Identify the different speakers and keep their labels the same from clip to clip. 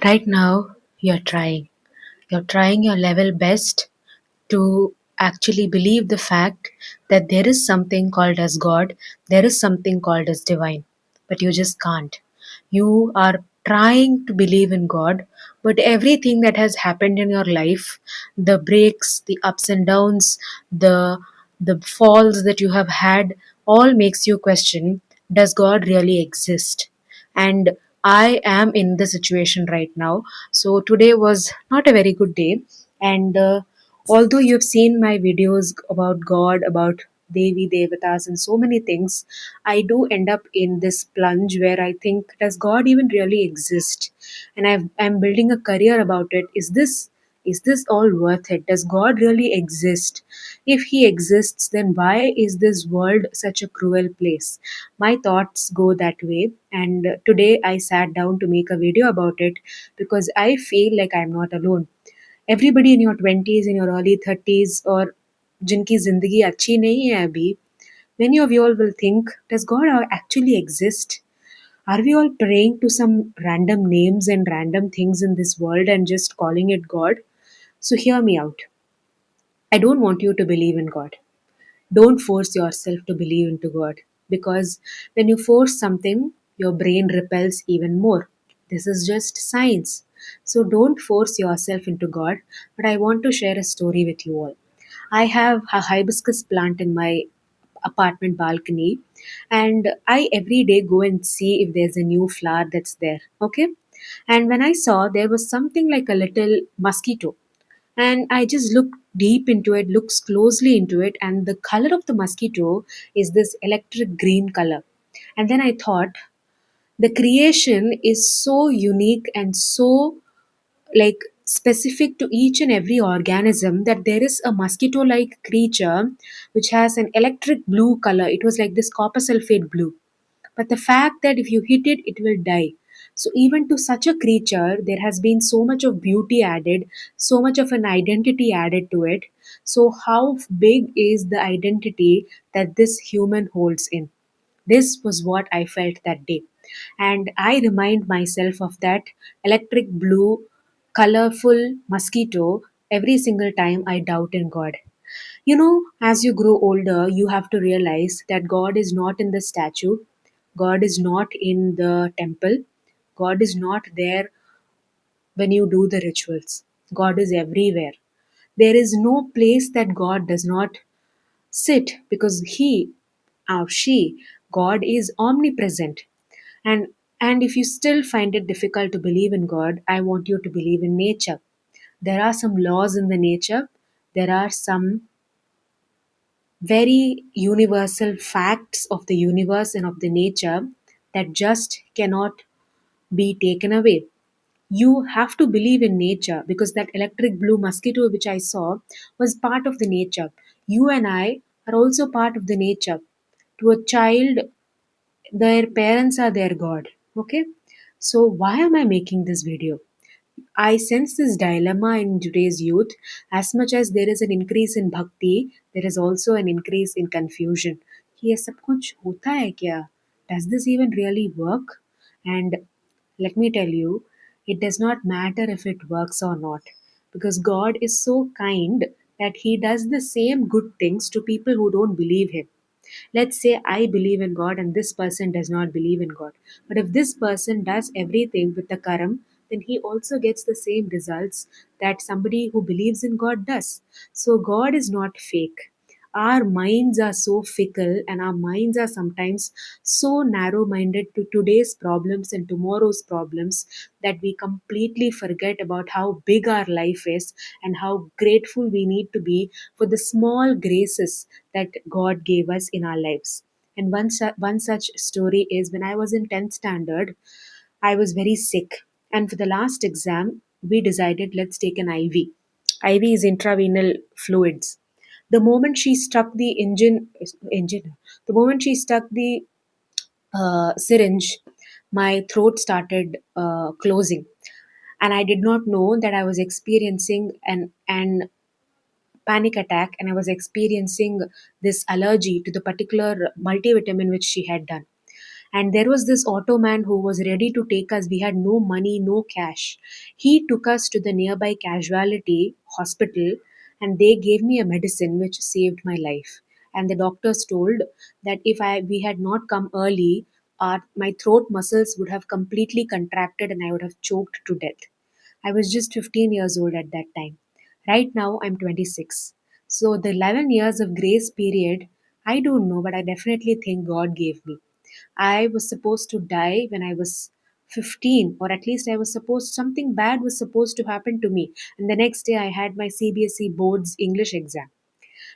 Speaker 1: Right now, you're trying. You're trying your level best to actually believe the fact that there is something called as God, there is something called as divine, but you just can't. You are trying to believe in God, but everything that has happened in your life, the breaks, the ups and downs, the falls that you have had, all makes you question, does God really exist? And I am in the situation right now. So today was not a very good day, and although you've seen my videos about God, about Devi Devatas, and so many things, I do end up in this plunge where I think, does God even really exist? And I'm building a career about it. Is this all worth it? Does God really exist? If He exists, then why is this world such a cruel place? My thoughts go that way, and today I sat down to make a video about it because I feel like I'm not alone. Everybody in your 20s, in your early 30s, और जिनकी ज़िंदगी अच्छी नहीं है अभी, many of you all will think, does God actually exist? Are we all praying to some random names and random things in this world and just calling it God? So hear me out. I don't want you to believe in God. Don't force yourself to believe into God, because when you force something, your brain repels even more. This is just science. So don't force yourself into God. But I want to share a story with you all. I have a hibiscus plant in my apartment balcony, and I every day go and see if there's a new flower that's there. Okay. And when I saw, there was something like a little mosquito, and I just looked deep into it, looks closely into it, and the color of the mosquito is this electric green color. And then I thought, the creation is so unique and so like specific to each and every organism that there is a mosquito like creature which has an electric blue color. It was like this copper sulfate blue, but the fact that if you hit it, it will die. So, even to such a creature, there has been so much of beauty added, so much of an identity added to it. So, how big is the identity that this human holds in? This was what I felt that day. And I remind myself of that electric blue, colorful mosquito every single time I doubt in God. As you grow older, you have to realize that God is not in the statue, God is not in the temple, God is not there when you do the rituals. God is everywhere. There is no place that God does not sit, because He or she, God is omnipresent. And and if you still find it difficult to believe in God, I want you to believe in nature. There are some laws in the nature. There are some very universal facts of the universe and of the nature that just cannot be taken away. You have to believe in nature, because that electric blue mosquito which I saw was part of the nature. You and I are also part of the nature. To a child, their parents are their God. Okay? So, why am I making this video? I sense this dilemma in today's youth. As much as there is an increase in bhakti, there is also an increase in confusion. कि ये सब कुछ होता है क्या? Does this even really work? And let me tell you, it does not matter if it works or not, because God is so kind that He does the same good things to people who don't believe Him. Let's say I believe in God and this person does not believe in God. But if this person does everything with the karam, then he also gets the same results that somebody who believes in God does. So God is not fake. Our minds are so fickle, and our minds are sometimes so narrow minded to today's problems and tomorrow's problems that we completely forget about how big our life is and how grateful we need to be for the small graces that God gave us in our lives. And one such story is when I was in 10th standard, I was very sick. And for the last exam, we decided, let's take an IV. IV is intravenous fluids. The moment she stuck the the moment she stuck the syringe, my throat started closing. And I did not know that I was experiencing an panic attack, and I was experiencing this allergy to the particular multivitamin which she had done. And there was this auto man who was ready to take us. We had no money, no cash. He took us to the nearby casualty hospital, and they gave me a medicine which saved my life. And the doctors told that if I we had not come early, my throat muscles would have completely contracted and I would have choked to death. I was just 15 years old at that time. Right now, I'm 26. So the 11 years of grace period, I don't know, but I definitely think God gave me. I was supposed to die when I was 15, or at least I was supposed, something bad was supposed to happen to me. And the next day, I had my CBSE board's English exam.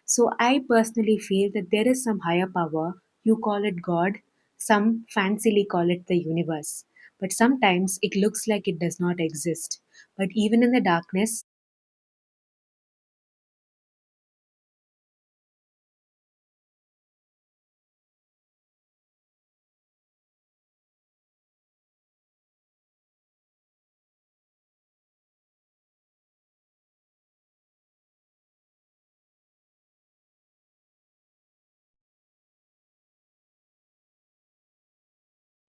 Speaker 1: So I personally feel that there is some higher power. You call it God, some fancily call it the universe. But sometimes it looks like it does not exist. But even in the darkness,